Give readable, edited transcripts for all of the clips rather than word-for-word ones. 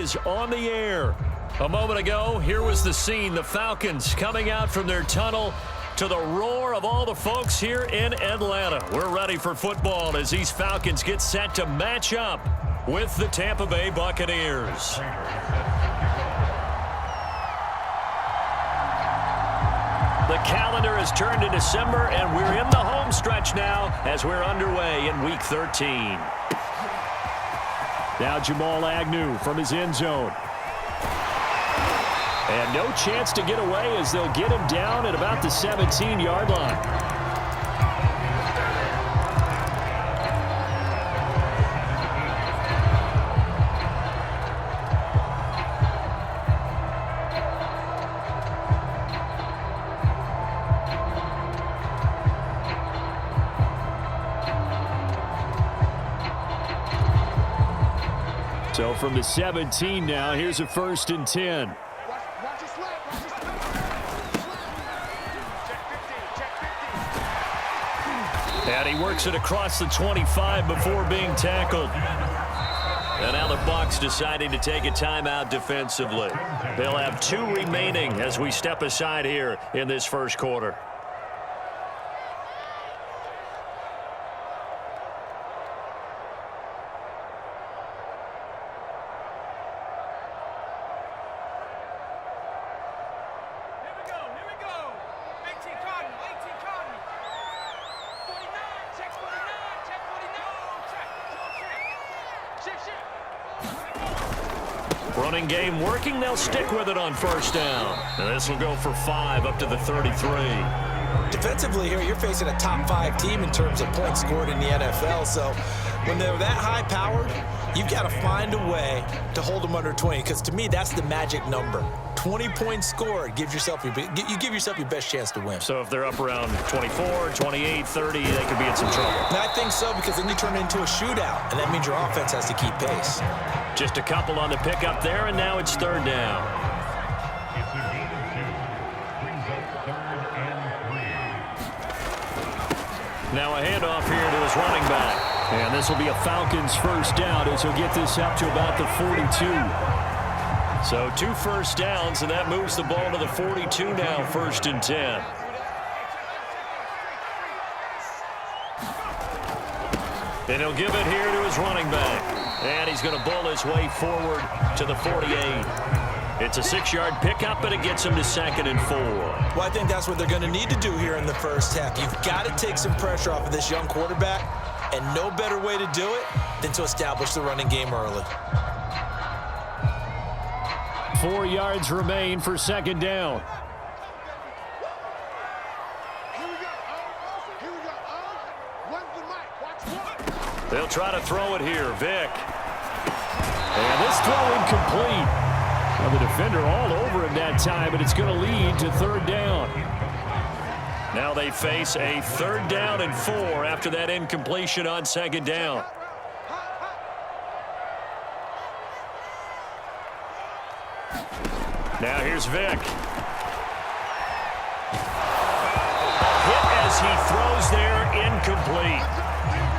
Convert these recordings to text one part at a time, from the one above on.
is on the air. A moment ago, here was the scene. The Falcons coming out from their tunnel to the roar of all the folks here in Atlanta. We're ready for football as these Falcons get set to match up with the Tampa Bay Buccaneers. The calendar has turned to December, and we're in the home stretch now as we're underway in Week 13. Now Jamal Agnew from his end zone. And no chance to get away as they'll get him down at about the 17-yard line. So from the 17 now, here's a 1st and 10. And he works it across the 25 before being tackled. And now the Bucks deciding to take a timeout defensively. They'll have 2 remaining as we step aside here in this first quarter. Running game working. They'll stick with it on 1st down. And this will go for 5 up to the 33. Defensively here, you're facing a top 5 team in terms of points scored in the NFL. So when they're that high-powered, you've got to find a way to hold them under 20. Because to me, that's the magic number. 20 points scored, you give yourself your best chance to win. So if they're up around 24, 28, 30, they could be in some trouble. And I think so, because then you turn it into a shootout, and that means your offense has to keep pace. Just a couple on the pickup there, and now it's 3rd down. Now a handoff here to his running back. And this will be a Falcons 1st down as he'll get this up to about the 42. So 2 1st downs, and that moves the ball to the 42 now, 1st and 10. And he'll give it here to his running back. And he's going to bull his way forward to the 48. It's a 6-yard pickup, and it gets him to 2nd and 4. Well, I think that's what they're going to need to do here in the first half. You've got to take some pressure off of this young quarterback, and no better way to do it than to establish the running game early. 4 yards remain for 2nd down. They'll try to throw it here. Vick. And this throw incomplete. Well, the defender all over him that time, but it's going to lead to 3rd down. Now they face a 3rd down and 4 after that incompletion on 2nd down. Now here's Vick. Hit as he throws there, incomplete.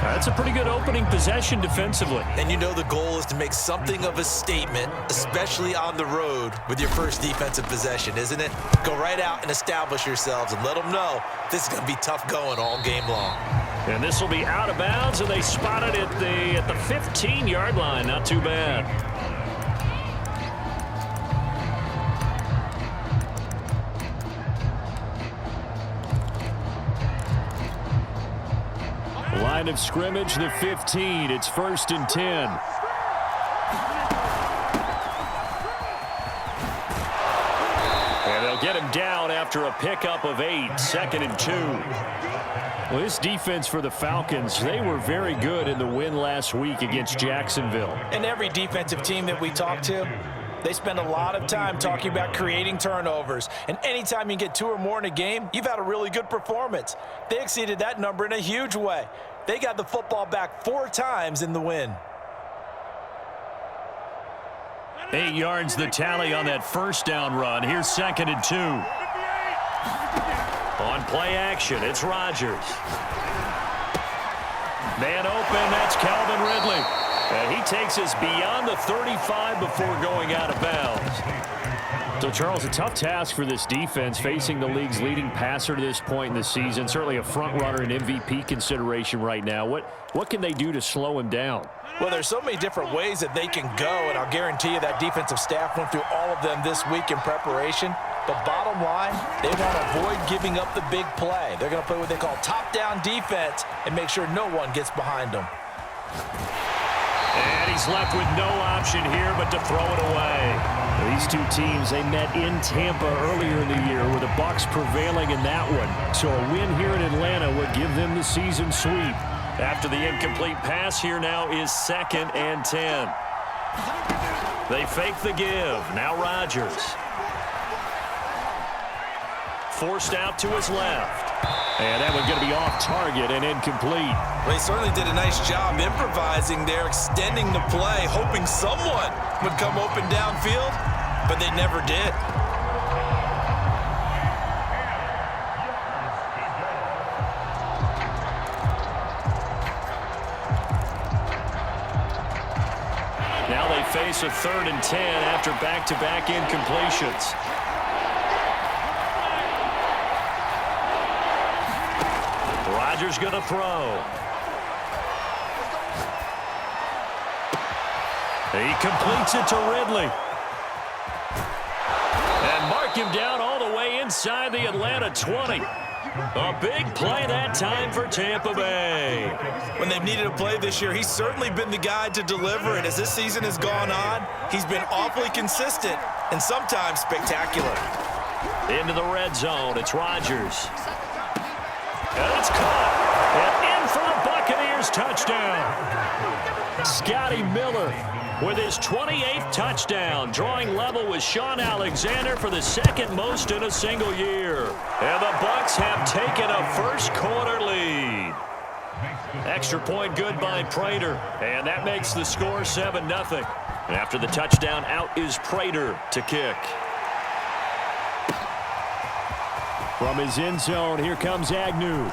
That's a pretty good opening possession defensively. And you know the goal is to make something of a statement, especially on the road with your first defensive possession, isn't it? Go right out and establish yourselves and let them know this is going to be tough going all game long. And this will be out of bounds, and they spot it at the 15-yard line. Not too bad. Line of scrimmage, the 15. It's 1st and 10. And they'll get him down after a pickup of 8. 2nd and 2. Well, this defense for the Falcons, they were very good in the win last week against Jacksonville. And every defensive team that we talk to, they spend a lot of time talking about creating turnovers. And anytime you get 2 or more in a game, you've had a really good performance. They exceeded that number in a huge way. They got the football back 4 times in the win. 8 yards the tally on that 1st down run. Here's 2nd and 2. On play action, it's Rodgers. Man open, that's Calvin Ridley. And he takes us beyond the 35 before going out of bounds. So, Charles, a tough task for this defense, facing the league's leading passer to this point in the season. Certainly a front-runner and MVP consideration right now. What can they do to slow him down? Well, there's so many different ways that they can go, and I'll guarantee you that defensive staff went through all of them this week in preparation. But bottom line, they want to avoid giving up the big play. They're going to play what they call top-down defense and make sure no one gets behind them. And he's left with no option here but to throw it away. These two teams, they met in Tampa earlier in the year with the Bucks prevailing in that one. So a win here in Atlanta would give them the season sweep. After the incomplete pass, here now is 2nd and 10. They fake the give. Now Rodgers. Forced out to his left. And that one's going to be off target and incomplete. Well, he certainly did a nice job improvising there, extending the play, hoping someone would come open downfield, but they never did. Now they face a 3rd and 10 after back-to-back incompletions. Rodgers going to throw. He completes it to Ridley. And mark him down all the way inside the Atlanta 20. A big play that time for Tampa Bay. When they've needed a play this year, he's certainly been the guy to deliver it. As this season has gone on, he's been awfully consistent and sometimes spectacular. Into the red zone, it's Rodgers. And it's caught. And in for the Buccaneers touchdown. Scotty Miller with his 28th touchdown, drawing level with Sean Alexander for the 2nd most in a single year. And the Bucks have taken a first-quarter lead. Extra point good by Prater, and that makes the score 7-0. After the touchdown, out is Prater to kick. From his end zone, here comes Agnew.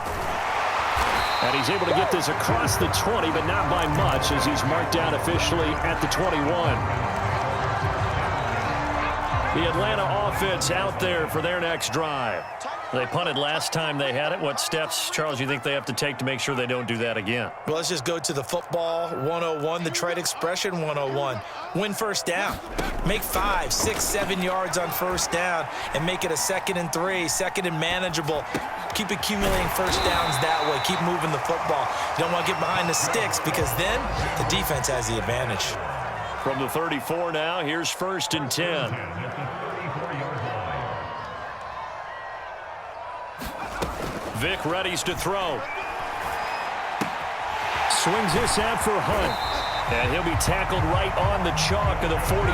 And he's able to get this across the 20, but not by much, as he's marked down officially at the 21. The Atlanta offense out there for their next drive. They punted last time they had it. What steps, Charles, you think they have to take to make sure they don't do that again? Well, let's just go to the football 101, the trade expression 101. Win first down. Make 5, 6, 7 yards on first down and make it a 2nd and 3, 2nd and manageable. Keep accumulating first downs that way. Keep moving the football. You don't want to get behind the sticks because then the defense has the advantage. From the 34 now, here's 1st and 10. Vic readies to throw. Swings this out for Hunt. And he'll be tackled right on the chalk of the 45.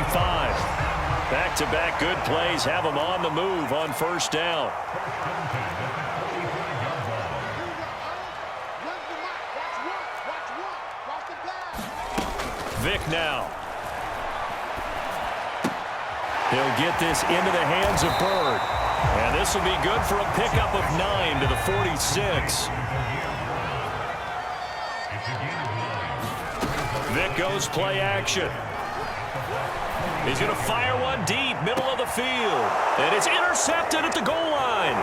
Back-to-back good plays have him on the move on first down. Vic now. He'll get this into the hands of Bird. And this will be good for a pickup of 9 to the 46. Vic goes play action. He's going to fire one deep, middle of the field. And it's intercepted at the goal line.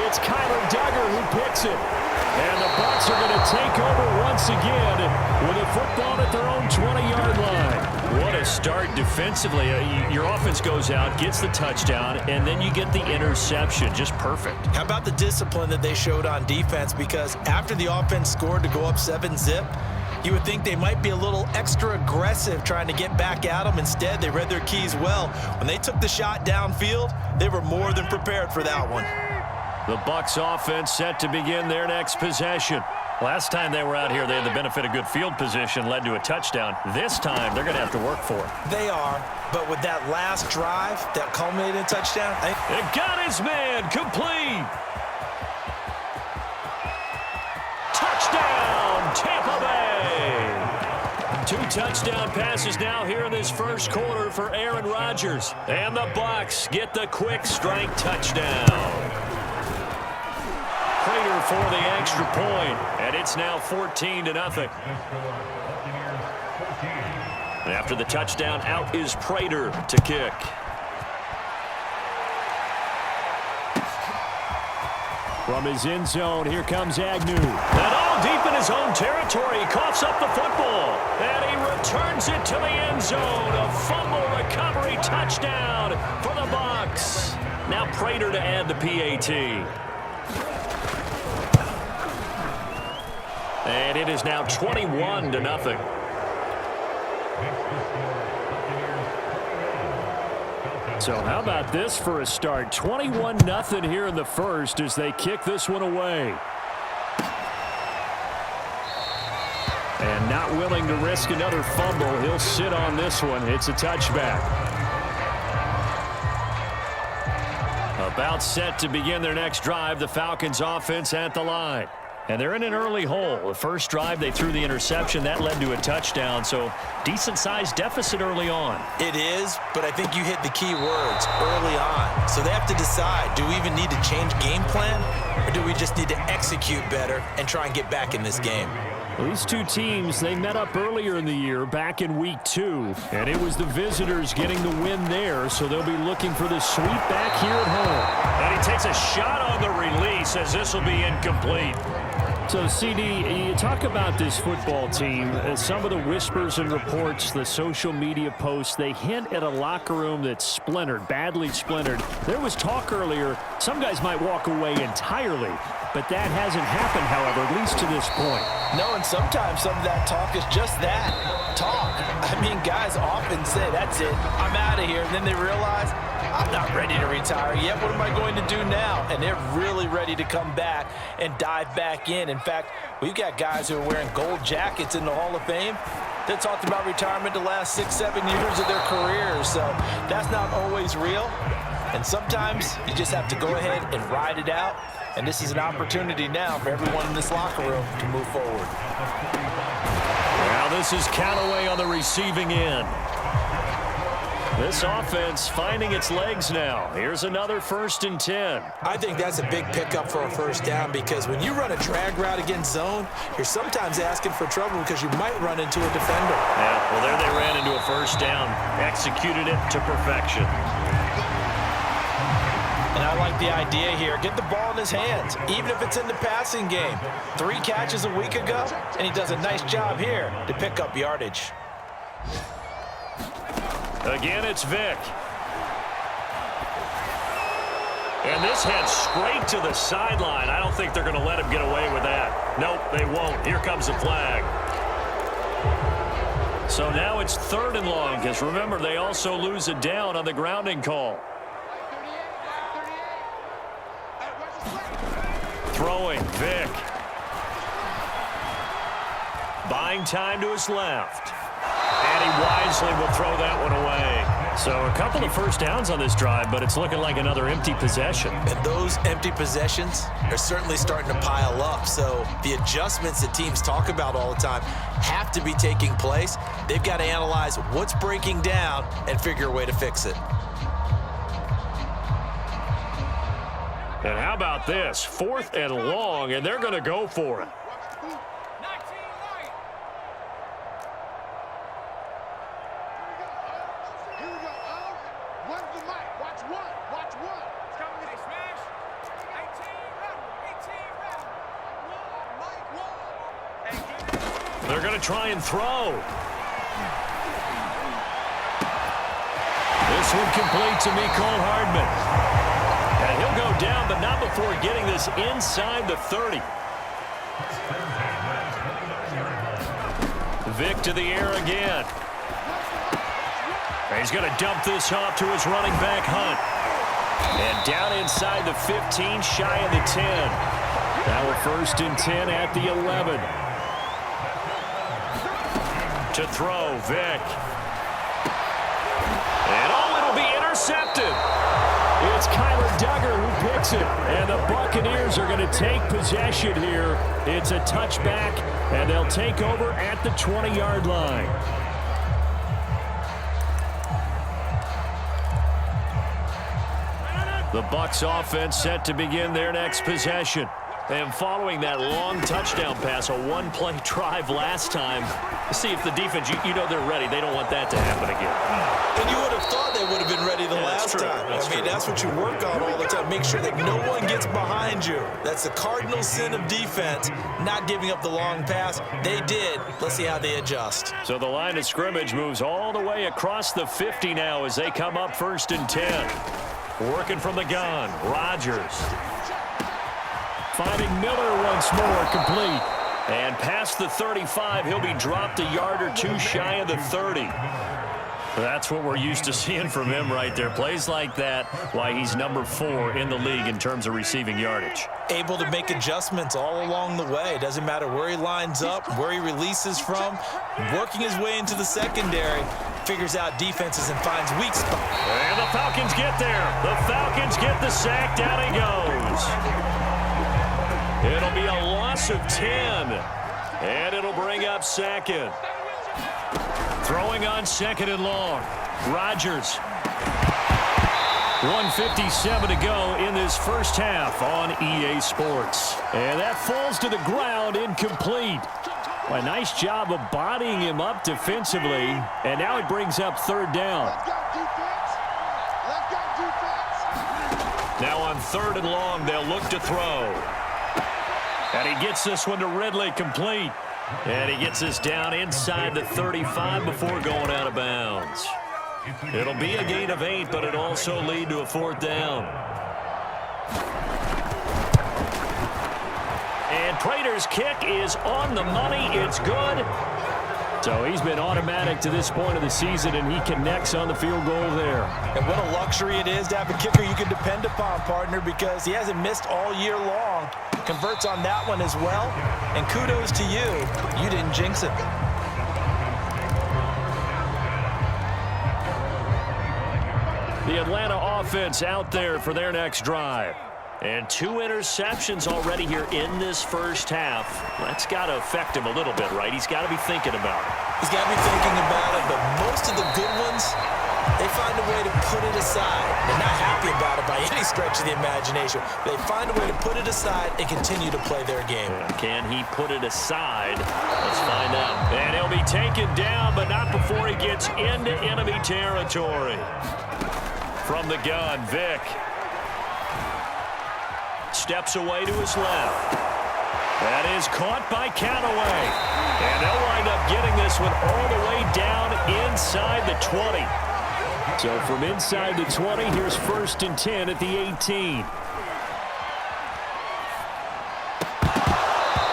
It's Kyler Duggar who picks it. And the Bucks are going to take over once again with a football at their own 20-yard line. What a start defensively. Your offense goes out, gets the touchdown, and then you get the interception. Just perfect. How about the discipline that they showed on defense? Because after the offense scored to go up 7-zip, you would think they might be a little extra aggressive trying to get back at them. Instead, they read their keys well. When they took the shot downfield, they were more than prepared for that one. The Bucks offense set to begin their next possession. Last time they were out here, they had the benefit of good field position, led to a touchdown. This time, they're going to have to work for it. They are, but with that last drive that culminated in a touchdown, it got his man complete. Touchdown, Tampa Bay. 2 touchdown passes now here in this first quarter for Aaron Rodgers. And the Bucks get the quick strike touchdown. Prater here for the extra point, and it's now 14-0. And after the touchdown, out is Prater to kick. From his end zone, here comes Agnew. And all deep in his own territory, he coughs up the football. And he returns it to the end zone. A fumble recovery touchdown for the Bucks. Now Prater to add the PAT. And it is now 21-0. So how about this for a start? 21-0 here in the first as they kick this one away. And not willing to risk another fumble. He'll sit on this one. It's a touchback. About set to begin their next drive. The Falcons offense at the line. And they're in an early hole. The first drive, they threw the interception. That led to a touchdown, so decent-sized deficit early on. It is, but I think you hit the key words early on. So they have to decide, do we even need to change game plan, or do we just need to execute better and try and get back in this game? These two teams, they met up earlier in the year, back in week 2, and it was the visitors getting the win there, so they'll be looking for the sweep back here at home. And he takes a shot on the release as this will be incomplete. So, CD, you talk about this football team, some of the whispers and reports, the social media posts, they hint at a locker room that's splintered, badly splintered. There was talk earlier, some guys might walk away entirely, but that hasn't happened, however, at least to this point. No, and sometimes some of that talk is just that, talk. I mean, guys often say, that's it, I'm out of here, and then they realize, I'm not ready to retire yet. What am I going to do now? And they're really ready to come back and dive back in. In fact, we've got guys who are wearing gold jackets in the Hall of Fame that talked about retirement the last 6-7 years of their careers. So that's not always real. And sometimes you just have to go ahead and ride it out. And this is an opportunity now for everyone in this locker room to move forward. Now this is Callaway on the receiving end. This offense finding its legs now. Here's another 1st and 10. I think that's a big pickup for a first down because when you run a drag route against zone, you're sometimes asking for trouble because you might run into a defender. Yeah, well, there they ran into a first down. Executed it to perfection. And I like the idea here. Get the ball in his hands, even if it's in the passing game. 3 catches a week ago, and he does a nice job here to pick up yardage. Again, it's Vick. And this heads straight to the sideline. I don't think they're going to let him get away with that. Nope, they won't. Here comes the flag. So now it's 3rd and long, because remember, they also lose a down on the grounding call. Throwing, Vick. Buying time to his left. And he wisely will throw that one away. So a couple of first downs on this drive, but it's looking like another empty possession. And those empty possessions are certainly starting to pile up. So the adjustments that teams talk about all the time have to be taking place. They've got to analyze what's breaking down and figure a way to fix it. And how about this? 4th and long, and they're going to go for it. They're going to try and throw. This one complete to Mecole Hardman. And he'll go down, but not before getting this inside the 30. Vick to the air again. And he's going to dump this off to his running back, Hunt. And down inside the 15, shy of the 10. Now a 1st and 10 at the 11. To throw, Vick. And it'll be intercepted. It's Kyler Duggar who picks it. And the Buccaneers are going to take possession here. It's a touchback, and they'll take over at the 20-yard line. The Bucks offense set to begin their next possession. And following that long touchdown pass, a one-play drive last time, see if the defense, you know they're ready. They don't want that to happen again. And you would have thought they would have been ready the last time. I mean, that's what you work on all the time. Make sure that no one gets behind you. That's the cardinal sin of defense, not giving up the long pass. They did. Let's see how they adjust. So the line of scrimmage moves all the way across the 50 now as they come up 1st and 10. Working from the gun, Rodgers. Finding Miller once more, complete. And past the 35, he'll be dropped a yard or two shy of the 30. That's what we're used to seeing from him right there. Plays like that, why he's number 4 in the league in terms of receiving yardage. Able to make adjustments all along the way. Doesn't matter where he lines up, where he releases from. Working his way into the secondary. Figures out defenses and finds weak spots. And the Falcons get there. The Falcons get the sack. Down he goes. It'll be a loss of 10. And it'll bring up 2nd. Throwing on 2nd and long. Rodgers. 1:57 to go in this first half on EA Sports. And that falls to the ground, incomplete. A nice job of bodying him up defensively. And now it brings up 3rd down. Now on 3rd and long, they'll look to throw. And he gets this one to Ridley, complete. And he gets this down inside the 35 before going out of bounds. It'll be a gain of 8, but it'll also lead to a 4th down. And Prater's kick is on the money. It's good. So he's been automatic to this point of the season, and he connects on the field goal there. And what a luxury it is to have a kicker you can depend upon, partner, because he hasn't missed all year long. Converts on that one as well. And kudos to you. You didn't jinx it. The Atlanta offense out there for their next drive. And 2 interceptions already here in this first half. That's got to affect him a little bit, right? He's got to be thinking about it. He's got to be thinking about it, but most of the good ones, they find a way to put it aside. They're not happy about it by any stretch of the imagination. They find a way to put it aside and continue to play their game. Can he put it aside? Let's find out. And he'll be taken down, but not before he gets into enemy territory. From the gun, Vick. Steps away to his left. That is caught by Callaway. And they'll wind up getting this one all the way down inside the 20. So from inside the 20, here's 1st and 10 at the 18.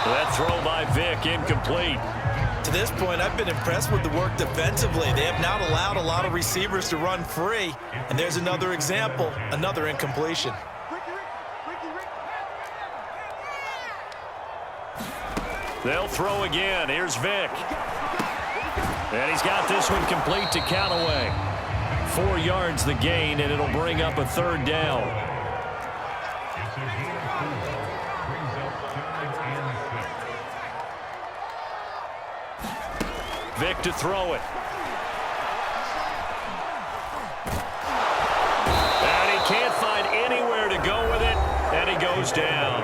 That throw by Vick, incomplete. To this point, I've been impressed with the work defensively. They have not allowed a lot of receivers to run free. And there's another example, another incompletion. They'll throw again. Here's Vick. And he's got this one complete to Callaway. 4 yards the gain, and it'll bring up a 3rd down. Vick to throw it. And he can't find anywhere to go with it, and he goes down.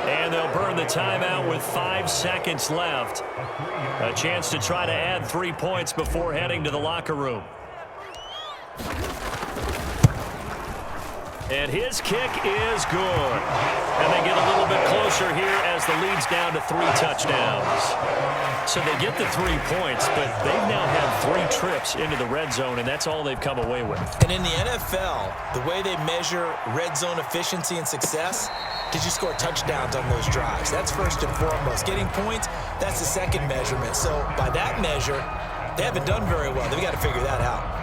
And they'll burn the timeout with 5 seconds left. A chance to try to add 3 points before heading to the locker room. And his kick is good. And they get a little bit closer here as the lead's down to 3 touchdowns. So they get the 3 points, but they've now had 3 trips into the red zone, and that's all they've come away with. And in the NFL, the way they measure red zone efficiency and success, did you score touchdowns on those drives? That's first and foremost. Getting points, that's the second measurement. So by that measure, they haven't done very well. They've got to figure that out.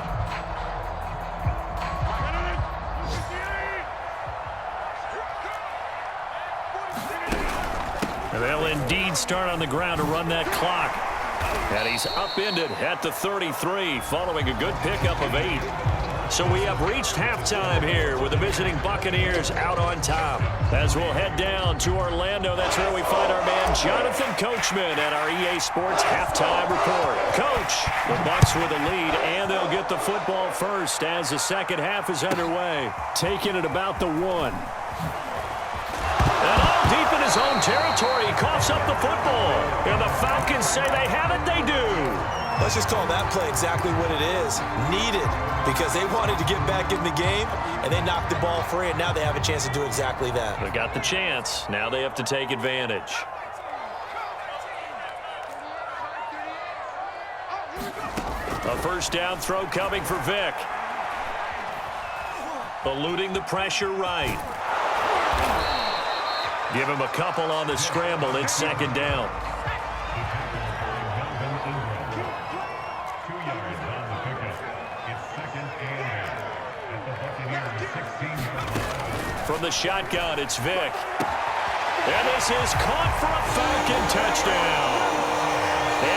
They'll indeed start on the ground to run that clock. And he's upended at the 33 following a good pickup of 8. So we have reached halftime here with the visiting Buccaneers out on top. As we'll head down to Orlando, that's where we find our man Jonathan Coachman at our EA Sports halftime report. Coach, the Bucks with a lead, and they'll get the football first as the second half is underway. Taking it about the 1. And all deep in his his own territory. He coughs up the football. And the Falcons say they have it. They do. Let's just call that play exactly what it is. Needed, because they wanted to get back in the game, and they knocked the ball free, and now they have a chance to do exactly that. They got the chance. Now they have to take advantage. A first down throw coming for Vic. Eluding the pressure right. Give him a couple on the scramble. It's second down. From the shotgun, it's Vic. And this is caught for a Falcon touchdown.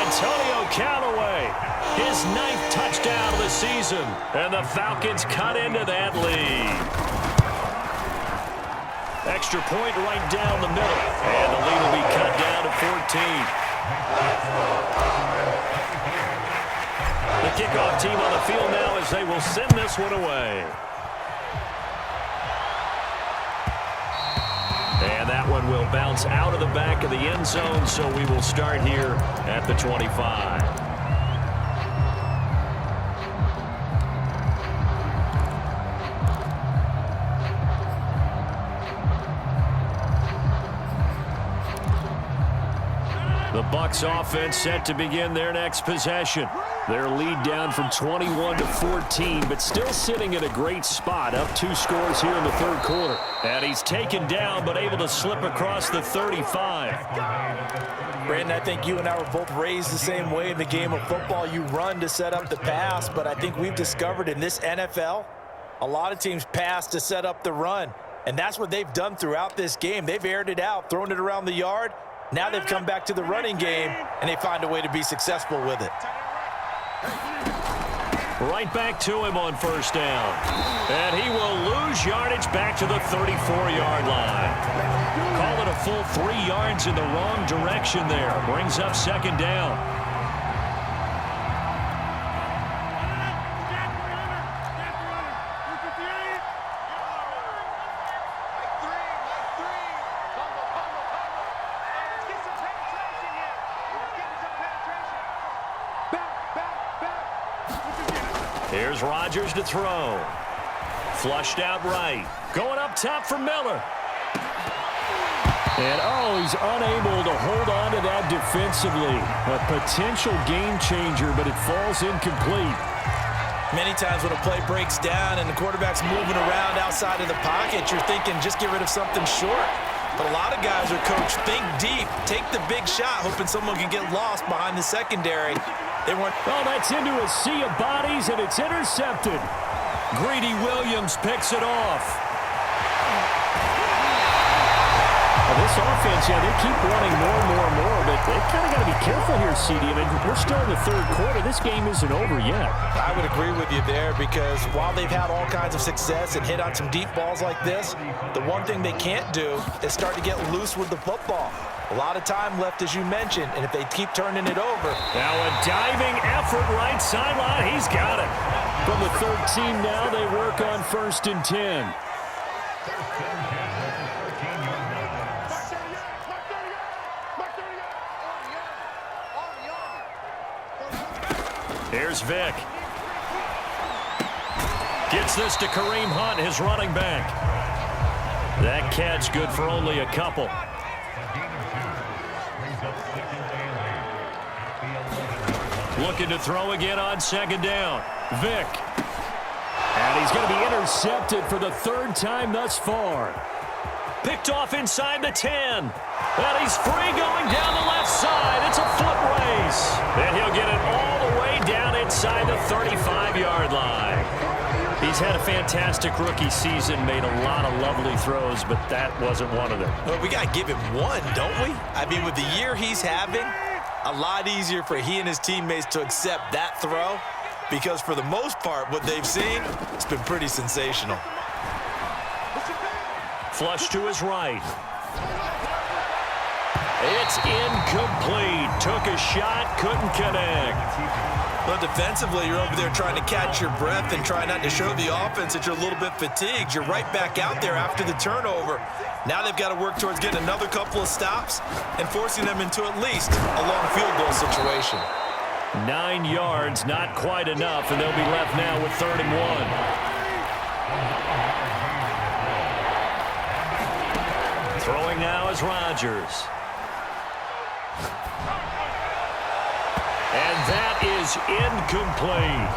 Antonio Callaway, his 9th touchdown of the season. And the Falcons cut into that lead. Extra point right down the middle. And the lead will be cut down to 14. The kickoff team on the field now as they will send this one away. And that one will bounce out of the back of the end zone, so we will start here at the 25. The Bucks offense set to begin their next possession. Their lead down from 21 to 14, but still sitting in a great spot, up 2 scores here in the third quarter. And he's taken down, but able to slip across the 35. Brandon, I think you and I were both raised the same way in the game of football. You run to set up the pass, but I think we've discovered in this NFL, a lot of teams pass to set up the run. And that's what they've done throughout this game. They've aired it out, thrown it around the yard. Now they've come back to the running game, and they find a way to be successful with it. Right back to him on first down. And he will lose yardage back to the 34-yard line. Call it a full 3 yards in the wrong direction there. Brings up second down. Here's Rodgers to throw. Flushed out right. Going up top for Miller. And, he's unable to hold on to that defensively. A potential game changer, but it falls incomplete. Many times when a play breaks down and the quarterback's moving around outside of the pocket, you're thinking just get rid of something short. But a lot of guys are coached, think deep, take the big shot, hoping someone can get lost behind the secondary. They weren't. Oh, that's into a sea of bodies, and it's intercepted. Greedy Williams picks it off. Well, this offense, they keep running more and more and more, but they've kind of got to be careful here, CD. I mean, we're still in the third quarter. This game isn't over yet. I would agree with you there, because while they've had all kinds of success and hit on some deep balls like this, the one thing they can't do is start to get loose with the football. A lot of time left, as you mentioned, and if they keep turning it over. Now a diving effort right sideline. He's got it. From the 13 now, they work on 1st and 10. Here's Vic. Gets this to Kareem Hunt, his running back. That catch good for only a couple. Looking to throw again on second down. Vic. And he's going to be intercepted for the 3rd time thus far. Picked off inside the 10. And he's free going down the left side. It's a foot race. And he'll get it all the way down inside the 35-yard line. He's had a fantastic rookie season, made a lot of lovely throws, but that wasn't one of them. Well, we got to give him one, don't we? I mean, with the year he's having, a lot easier for he and his teammates to accept that throw, because for the most part, what they've seen, it's been pretty sensational. Flush to his right. It's incomplete. Took a shot, couldn't connect. Well, defensively, you're over there trying to catch your breath and try not to show the offense that you're a little bit fatigued. You're right back out there after the turnover. Now they've got to work towards getting another couple of stops and forcing them into at least a long field goal situation. 9 yards, not quite enough, and they'll be left now with 3rd and 1. Throwing now is Rodgers. And that is incomplete.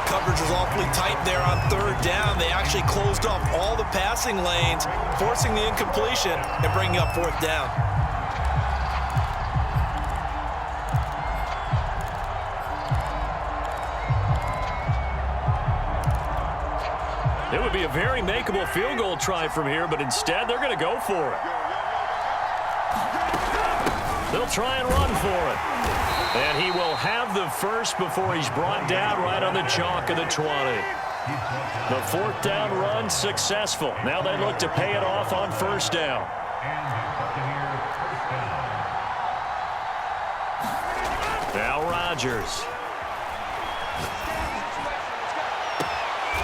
Coverage was awfully tight there on 3rd down. They actually closed off all the passing lanes, forcing the incompletion and bringing up 4th down. It would be a very makeable field goal try from here, but instead they're going to go for it. They'll try and run for it. And he will have the first before he's brought down right on the chalk of the 20. The 4th down run successful. Now they look to pay it off on 1st down. Now Rodgers.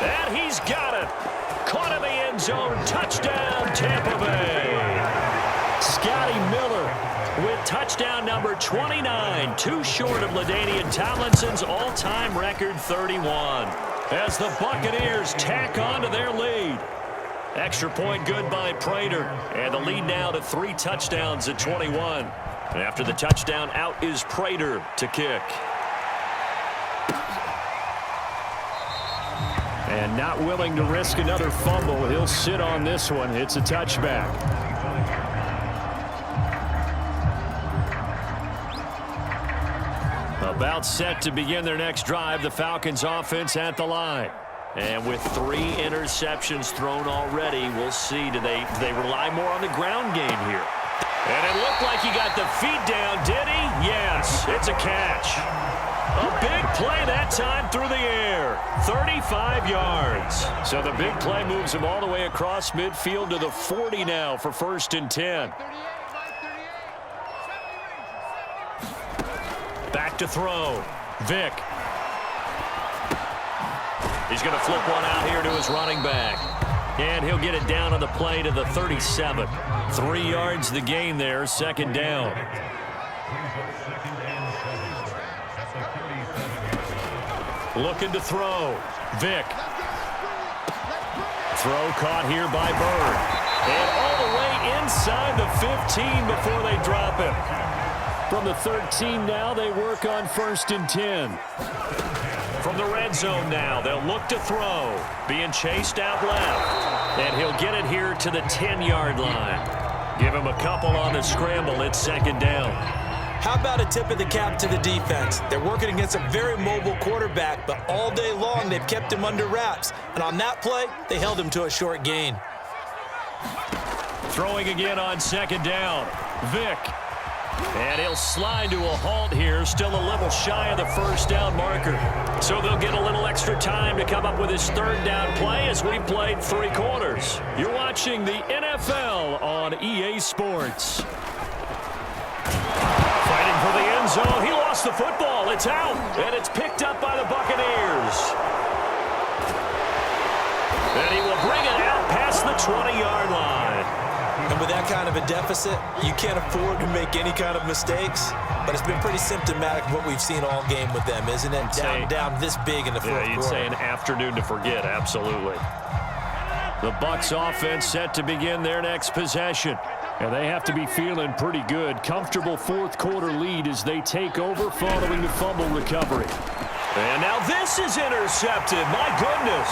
And he's got it. Caught in the end zone. Touchdown, Tampa Bay. Scotty Miller with touchdown number 29, too short of LaDainian Tomlinson's all-time record 31. As the Buccaneers tack on to their lead. Extra point good by Prater. And the lead now to 3 touchdowns at 21. And after the touchdown, out is Prater to kick. And not willing to risk another fumble. He'll sit on this one. It's a touchback. About set to begin their next drive, the Falcons offense at the line. And with 3 interceptions thrown already, we'll see. Do they rely more on the ground game here? And it looked like he got the feet down, did he? Yes, it's a catch. A big play that time through the air. 35 yards. So the big play moves him all the way across midfield to the 40 now for 1st and 10. Back to throw. Vick. He's going to flip one out here to his running back. And he'll get it down on the play to the 37. 3 yards the gain there, 2nd down. Looking to throw. Vick. Throw caught here by Bird. And all the way inside the 15 before they drop him. From the 13 now, they work on 1st and 10. From the red zone now, they'll look to throw. Being chased out left. And he'll get it here to the 10-yard line. Give him a couple on the scramble. It's 2nd down. How about a tip of the cap to the defense? They're working against a very mobile quarterback, but all day long they've kept him under wraps. And on that play, they held him to a short gain. Throwing again on 2nd down. Vick. And he'll slide to a halt here, still a little shy of the 1st down marker. So they'll get a little extra time to come up with his 3rd down play as we played 3 quarters. You're watching the NFL on EA Sports. Fighting for the end zone. He lost the football. It's out. And it's picked up by the Buccaneers. And he will bring it out past the 20-yard line. And with that kind of a deficit, you can't afford to make any kind of mistakes. But it's been pretty symptomatic of what we've seen all game with them, isn't it? Down this big in the 4th quarter. Yeah, you'd say an afternoon to forget, absolutely. The Bucks offense set to begin their next possession. And they have to be feeling pretty good. Comfortable 4th quarter lead as they take over following the fumble recovery. And now this is intercepted. My goodness.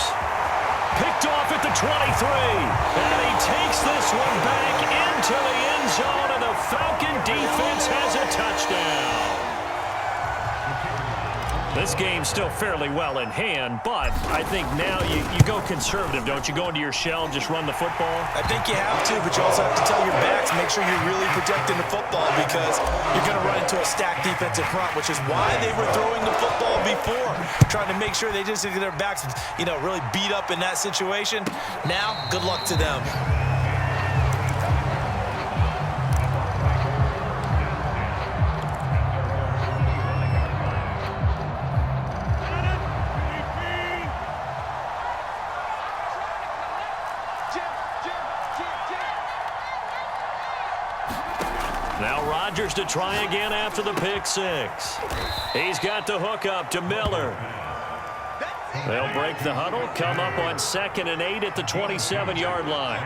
Picked off at the 23. And he takes this one back into the end zone, and the Falcon defense has a touchdown. This game's still fairly well in hand, but I think now you go conservative, don't you? Go into your shell and just run the football? I think you have to, but you also have to tell your backs, make sure you're really protecting the football because you're going to run into a stacked defensive front, which is why they were throwing the football before, trying to make sure they just get their backs, really beat up in that situation. Now, good luck to them. Now Rodgers to try again after the pick six. He's got the hook up to Miller. They'll break the huddle, come up on 2nd and 8 at the 27-yard line.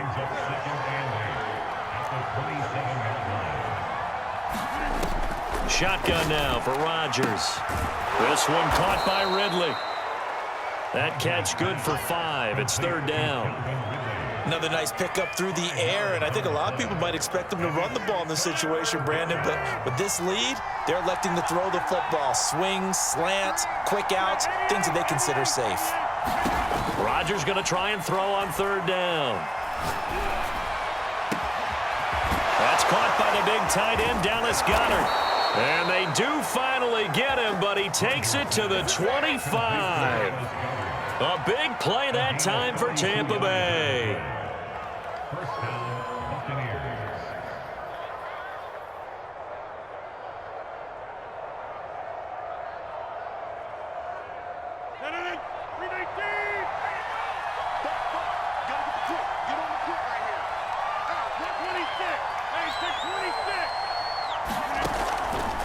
Shotgun now for Rodgers. This one caught by Ridley. That catch good for 5. It's 3rd down. Another nice pickup through the air, and I think a lot of people might expect them to run the ball in this situation, Brandon, but with this lead, they're electing to throw the football. Swings, slants, quick outs, things that they consider safe. Rodgers going to try and throw on 3rd down. That's caught by the big tight end, Dallas Goedert. And they do finally get him, but he takes it to the 25. A big play that time for Tampa Bay.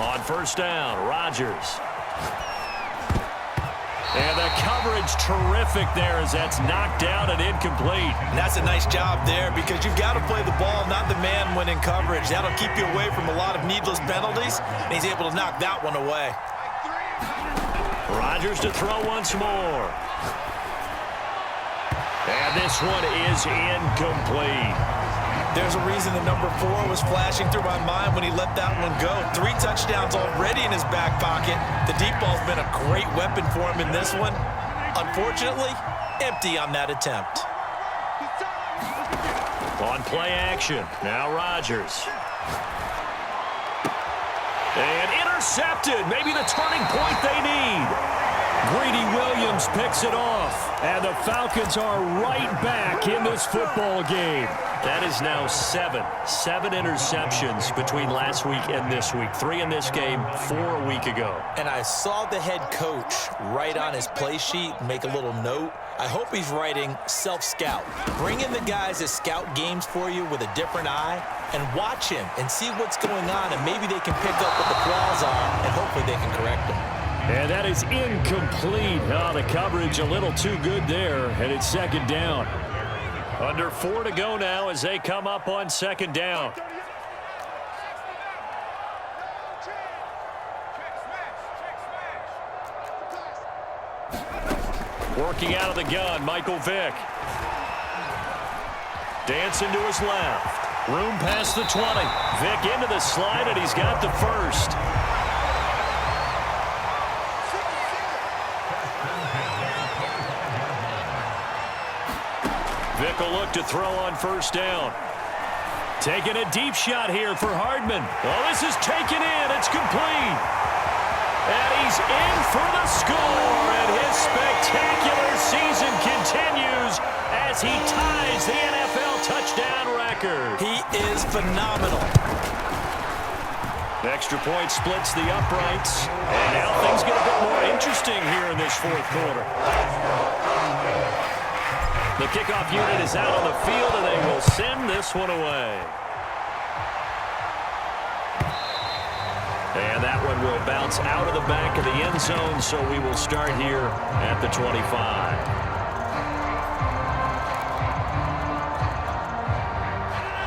On 1st down, Rodgers. And the coverage terrific there as that's knocked down and incomplete. And that's a nice job there because you've got to play the ball, not the man when in coverage. That'll keep you away from a lot of needless penalties, and he's able to knock that one away. Rodgers to throw once more. And this one is incomplete. There's a reason the number 4 was flashing through my mind when he let that one go. 3 touchdowns already in his back pocket. The deep ball's been a great weapon for him in this one. Unfortunately, empty on that attempt. On play action, now Rodgers. And intercepted, maybe the turning point they need. Greedy Williams picks it off, and the Falcons are right back in this football game. That is now 7 interceptions between last week and this week. 3 in this game, 4 a week ago. And I saw the head coach write on his play sheet, make a little note. I hope he's writing self-scout. Bring in the guys that scout games for you with a different eye and watch him and see what's going on, and maybe they can pick up what the flaws are, and hopefully they can correct them. And that is incomplete. Oh, the coverage a little too good there, and it's 2nd down. Under 4 to go now as they come up on 2nd down. Working out of the gun, Michael Vick. Dancing to his left. Room past the 20. Vick into the slide, and he's got the first. Vick will look to throw on 1st down. Taking a deep shot here for Hardman. Well, this is taken in. It's complete. And he's in for the score. And his spectacular season continues as he ties the NFL touchdown record. He is phenomenal. Extra point splits the uprights. And now things get a bit more interesting here in this 4th quarter. The kickoff unit is out on the field, and they will send this one away. And that one will bounce out of the back of the end zone, so we will start here at the 25.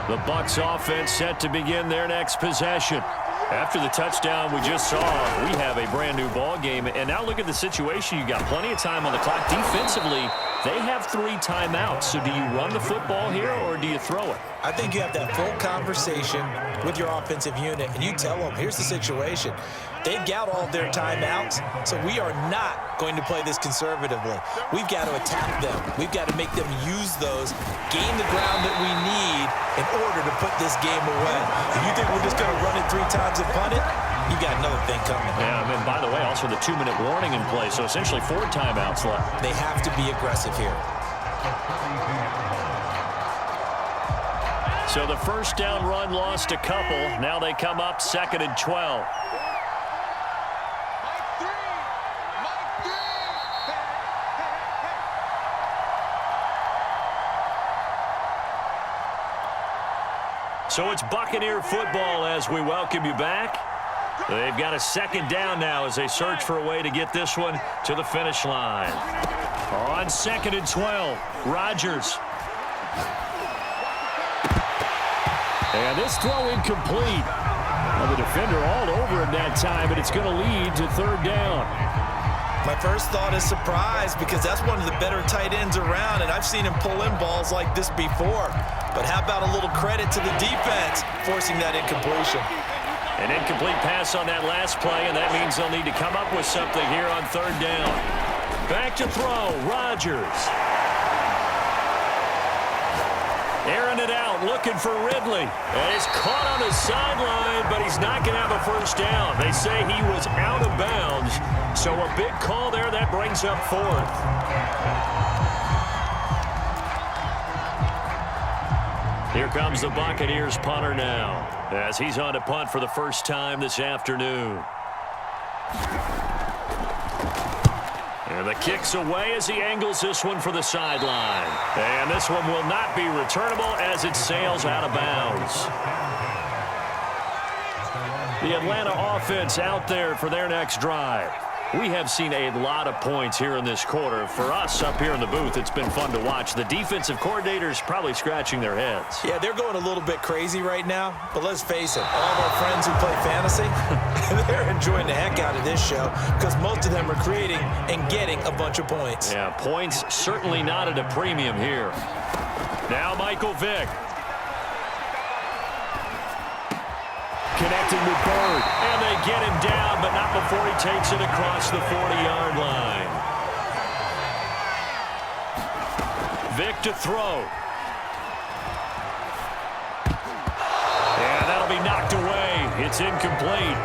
The Bucks offense set to begin their next possession. After the touchdown we just saw, we have a brand new ball game. And now look at the situation. You got plenty of time on the clock. Defensively, they have 3 timeouts. So do you run the football here or do you throw it? I think you have that full conversation with your offensive unit, and you tell them, here's the situation. They've got all of their timeouts, so we are not going to play this conservatively. We've got to attack them. We've got to make them use those, gain the ground that we need in order to put this game away. If you think we're just going to run it 3 times and punt it, you got another thing coming. Yeah, and by the way, also the 2-minute warning in play, so essentially 4 timeouts left. They have to be aggressive here. So the 1st down run lost a couple. Now they come up 2nd and 12. So it's Buccaneer football as we welcome you back. They've got a second down now as they search for a way to get this one to the finish line. On 2nd and 12, Rodgers. And this throw incomplete. Well, the defender all over him that time, but it's going to lead to 3rd down. My first thought is surprise because that's one of the better tight ends around, and I've seen him pull in balls like this before. But how about a little credit to the defense forcing that incompletion? An incomplete pass on that last play, and that means they'll need to come up with something here on 3rd down. Back to throw, Rodgers. Airing it out, looking for Ridley. And it's caught on the sideline, but he's not going to have a first down. They say he was out of bounds. So a big call there that brings up 4th. Here comes the Buccaneers punter now, as he's on to punt for the first time this afternoon. And the kick's away as he angles this one for the sideline. And this one will not be returnable as it sails out of bounds. The Atlanta offense out there for their next drive. We have seen a lot of points here in this quarter. For us up here in the booth, it's been fun to watch. The defensive coordinators probably scratching their heads. Yeah, they're going a little bit crazy right now, but let's face it, all of our friends who play fantasy, they're enjoying the heck out of this show because most of them are creating and getting a bunch of points. Yeah, points certainly not at a premium here. Now Michael Vick. Connecting with Bird, and they get him down, but not before he takes it across the 40-yard line. Vick to throw. And that'll be knocked away. It's incomplete.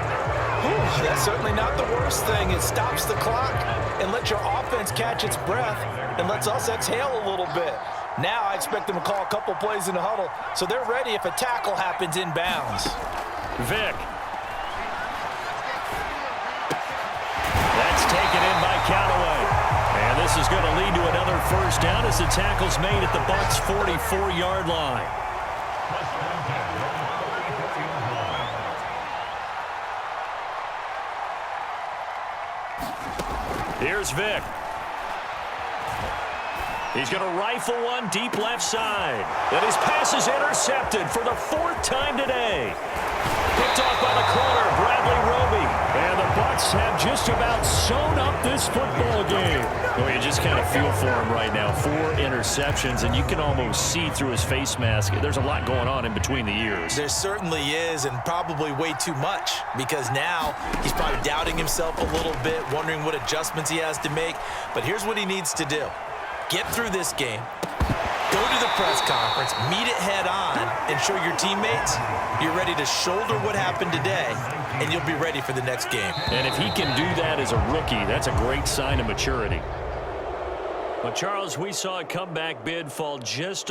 Whew, that's certainly not the worst thing. It stops the clock and lets your offense catch its breath and lets us exhale a little bit. Now I expect them to call a couple plays in the huddle, so they're ready if a tackle happens inbounds. Vick. That's taken in by Callaway. And this is going to lead to another first down as the tackle's made at the Bucks' 44-yard line. Here's Vick. He's going to rifle one deep left side. And his pass is intercepted for the 4th time today. Picked off by the corner, Bradley Roby. And the Bucks have just about sewn up this football game. Well, you just kind of feel for him right now. 4 interceptions, and you can almost see through his face mask. There's a lot going on in between the ears. There certainly is, and probably way too much, because now he's probably doubting himself a little bit, wondering what adjustments he has to make. But here's what he needs to do. Get through this game. Go to the press conference, meet it head on, and show your teammates you're ready to shoulder what happened today, and you'll be ready for the next game. And if he can do that as a rookie, that's a great sign of maturity. But, Charles, we saw a comeback bid fall just